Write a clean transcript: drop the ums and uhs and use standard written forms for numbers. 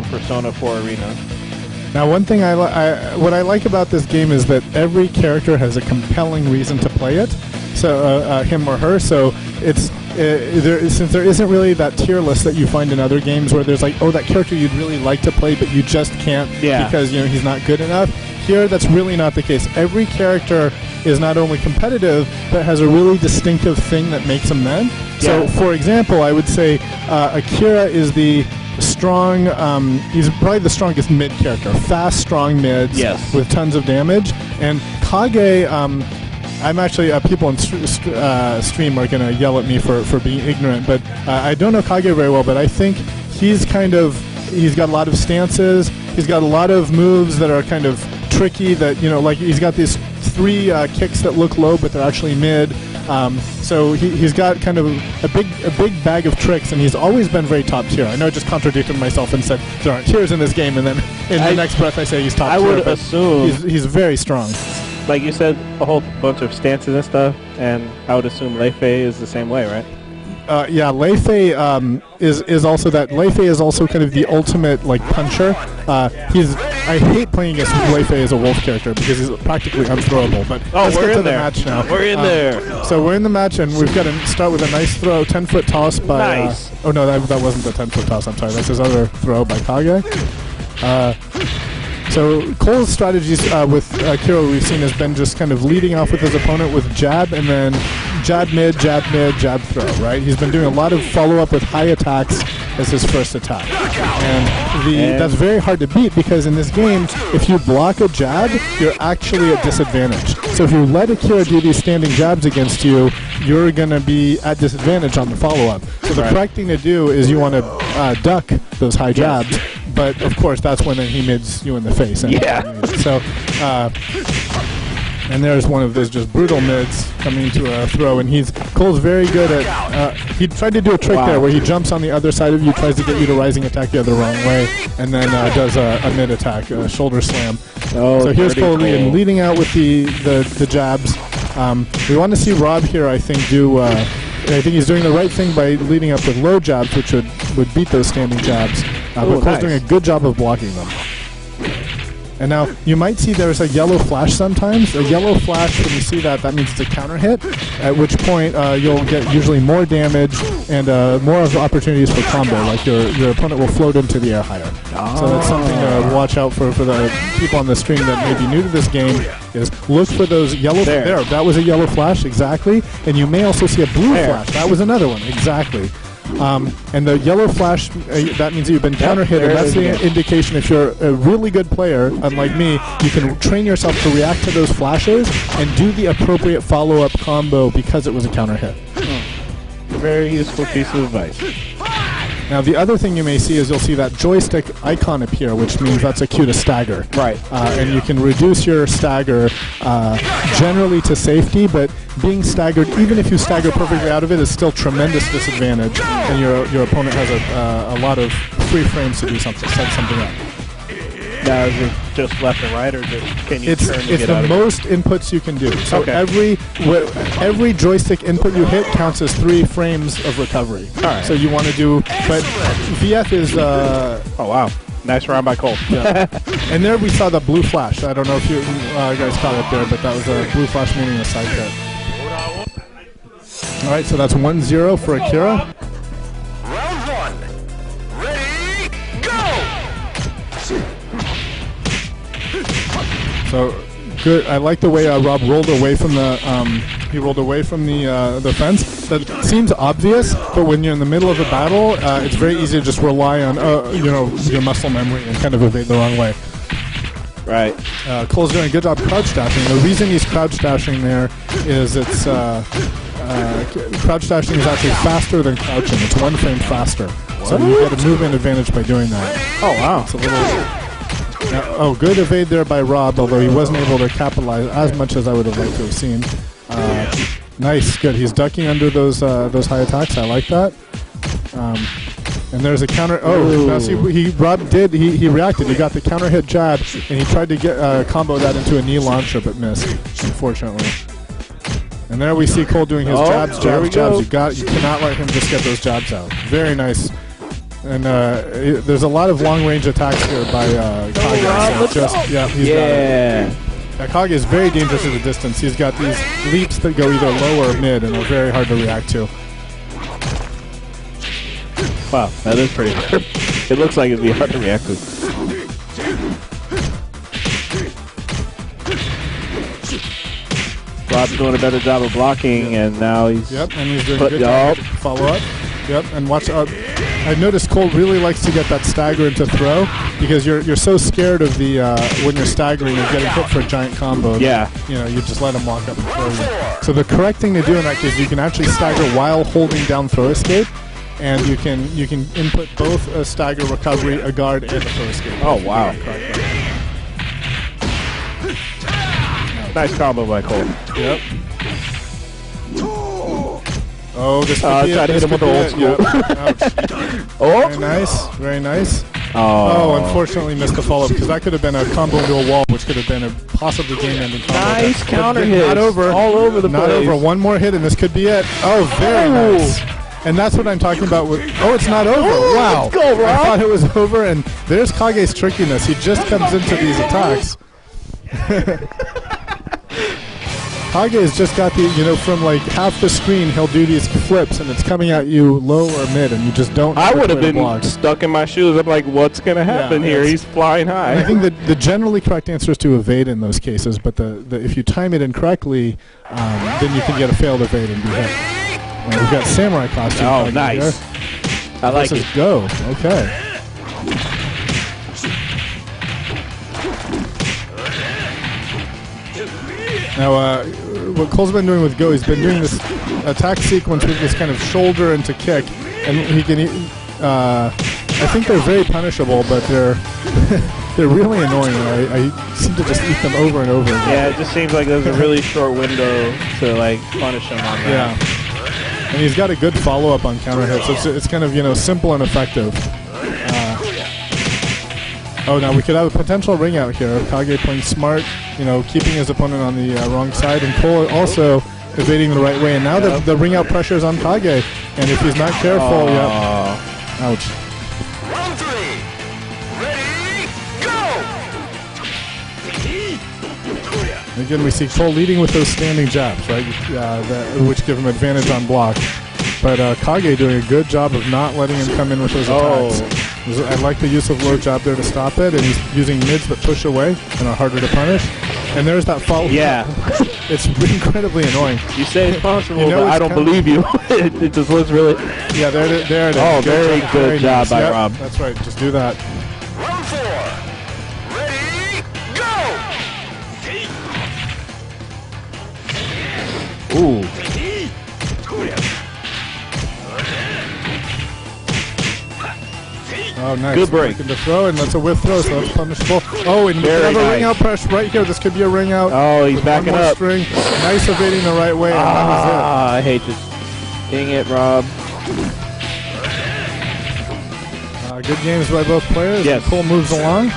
Persona 4 Arena. Now, one thing what I like about this game is that every character has a compelling reason to play it, so him or her. So it's since there isn't really that tier list that you find in other games where there's like, oh, that character you'd really like to play, but you just can't because he's not good enough. Here, that's really not the case. Every character is not only competitive, but has a really distinctive thing that makes them men. Yeah. So, for example, I would say Akira is the strong, he's probably the strongest mid character. Fast, strong mids with tons of damage. And Kage, I'm actually, people on stream are going to yell at me for being ignorant, but I don't know Kage very well, but I think he's got a lot of stances, he's got a lot of moves that are kind of tricky that, like he's got these 3 kicks that look low, but they're actually mid. So he's got kind of a big bag of tricks, and he's always been very top tier. I know I just contradicted myself and said there aren't tiers in this game, and then in the next breath I say he's top tier. I would assume he's very strong. Like you said, a whole bunch of stances and stuff, and I would assume Lei Fei is the same way, right? Yeah, Lei Fei is also that. Lei Fei is also kind of the ultimate like puncher. I hate playing against Lei Fei as a wolf character because he's practically unthrowable. But let's get to the match now. We're in there. So we're in the match, and we've got to start with a nice throw, 10-foot toss by. Nice. Oh no, that wasn't the 10-foot toss. I'm sorry, that's his other throw by Kage. So Cole's strategies with Akira we've seen has been just kind of leading off with his opponent with jab and then jab mid, jab throw, right? He's been doing a lot of follow-up with high attacks as his first attack. And that's very hard to beat because in this game, if you block a jab, you're actually at disadvantage. So if you let Akira do these standing jabs against you, you're going to be at disadvantage on the follow-up. So the correct thing to do is you want to duck those high jabs. But of course, that's when he mids you in the face. And so, and there's one of those just brutal mids coming to a throw, and Cole's very good at. He tried to do a trick there where he jumps on the other side of you, tries to get you to rising attack you the wrong way, and then does a mid attack, a shoulder slam. Oh, so here's Cole leading out with the jabs. We want to see Rob here, I think, do. I think he's doing the right thing by leading up with low jabs, which would beat those standing jabs. But Cole's doing a good job of blocking them. And now, you might see there's a yellow flash sometimes. A yellow flash, when you see that means it's a counter hit, at which point you'll get usually more damage and more of the opportunities for combo, like your opponent will float into the air higher. So that's something to watch out for the people on the stream that may be new to this game, is look for those yellow... There, that was a yellow flash, exactly. And you may also see a blue flash. That was another one, exactly. And the yellow flash, that means that you've been counter hit, and that's the indication if you're a really good player, unlike me, you can train yourself to react to those flashes and do the appropriate follow-up combo because it was a counter hit. Very useful piece of advice. Now, the other thing you may see is you'll see that joystick icon appear, which means that's a cue to stagger. Right. And you can reduce your stagger generally to safety, but being staggered, even if you stagger perfectly out of it, is still tremendous disadvantage, and your opponent has a lot of free frames to do something, set something up. Now, is it just left and right, or can you turn and get out of it? It's the most inputs you can do. So every joystick input you hit counts as 3 frames of recovery. All right. So you want to do, but VF is... oh, wow. Nice round by Cole. Yeah. And there we saw the blue flash. I don't know if you guys caught it there, but that was a blue flash meaning a side cut. All right, so that's 1-0 for Akira. Round 1. Ready, go! So good. I like the way Rob rolled away from the the fence. That seems obvious, but when you're in the middle of a battle, it's very easy to just rely on your muscle memory and kind of evade the wrong way. Right. Cole's doing a good job crouch dashing. The reason he's crouch dashing there is it's crouch dashing is actually faster than crouching. It's 1 frame faster. What? So you get a movement advantage by doing that. Oh wow. It's a little. Good evade there by Rob, although he wasn't able to capitalize as much as I would have liked to have seen. Nice, good. He's ducking under those high attacks. I like that. And there's a counter. Oh, now see, Rob did. He reacted. He got the counter hit jab, and he tried to get combo that into a knee launcher, but missed, unfortunately. And there we see Cole doing his jabs. You cannot let him just get those jabs out. Very nice. And there's a lot of long-range attacks here by Kage. So he's got it. Kage is very dangerous at a distance. He's got these leaps that go either low or mid and are very hard to react to. Wow, that is pretty hard. It looks like it'd be hard to react to. Rob's doing a better job of blocking, and now he's... Yep, and he's doing a good job follow-up. Yep, and watch out. I noticed Cole really likes to get that stagger into throw because you're so scared of the when you're staggering and getting hit for a giant combo. Yeah. You know, you just let him walk up and throw you. So the correct thing to do in that case, you can actually stagger while holding down throw escape, and you can input both a stagger recovery, a guard, and a throw escape. Oh wow! Nice combo by Cole. Yep. Oh, this could be tried to hit him with the old school. Oh! Very nice, very nice. Oh, Unfortunately missed the follow-up because that could have been a combo into a wall, which could have been a possibly game-ending combo. Nice counter hit. Not over. All over the place. Not over. One more hit and this could be it. Oh, very nice. And that's what I'm talking about with... Oh, it's not over. Wow. Let's go, Rob. I thought it was over, and there's Kage's trickiness. He just comes into these attacks. Kage has just got the, from like half the screen, he'll do these flips, and it's coming at you low or mid, and you just don't... I would have been stuck in my shoes. I'm like, what's going to happen here? He's flying high. I think that the generally correct answer is to evade in those cases, but if you time it incorrectly, then you can get a failed evade and be hit. And we've got Samurai costume. Oh, nice. Here. I like it. Go. Okay. Now, what Cole's been doing with Go, he's been doing this attack sequence with this kind of shoulder into kick, and he can. I think they're very punishable, but they're they're really annoying. I seem to just eat them over and over again. Yeah, it just seems like there's a really short window to like punish him on that. Yeah, and he's got a good follow-up on counter hits. It's kind of simple and effective. Oh, now we could have a potential ring out here. Kage playing smart, keeping his opponent on the wrong side, and Cole also evading the right way. And now the ring out pressure is on Kage, and if he's not careful, ouch. Round 3. Ready, go! Again, we see Cole leading with those standing jabs, right? Which give him advantage on block. But Kage doing a good job of not letting him come in with those attacks. I like the use of low jab there to stop it, and he's using mids that push away and are harder to punish. And there's that follow. Yeah. It's incredibly annoying. You say it's punishable, but I don't believe you. It just looks really... Yeah, there it is. Oh, very good job by Rob. That's right, just do that. Round 4. Ready, go! Ooh. Oh, nice. Good break. Looking to throw, and that's a whiff throw, so that's punishable. Oh, and we have a ring out press right here. This could be a ring out. Oh, he's backing up. String. Nice evading the right way, and that was it. I hate this. Dang it, Rob. Good games by both players. Yes. Cole moves along.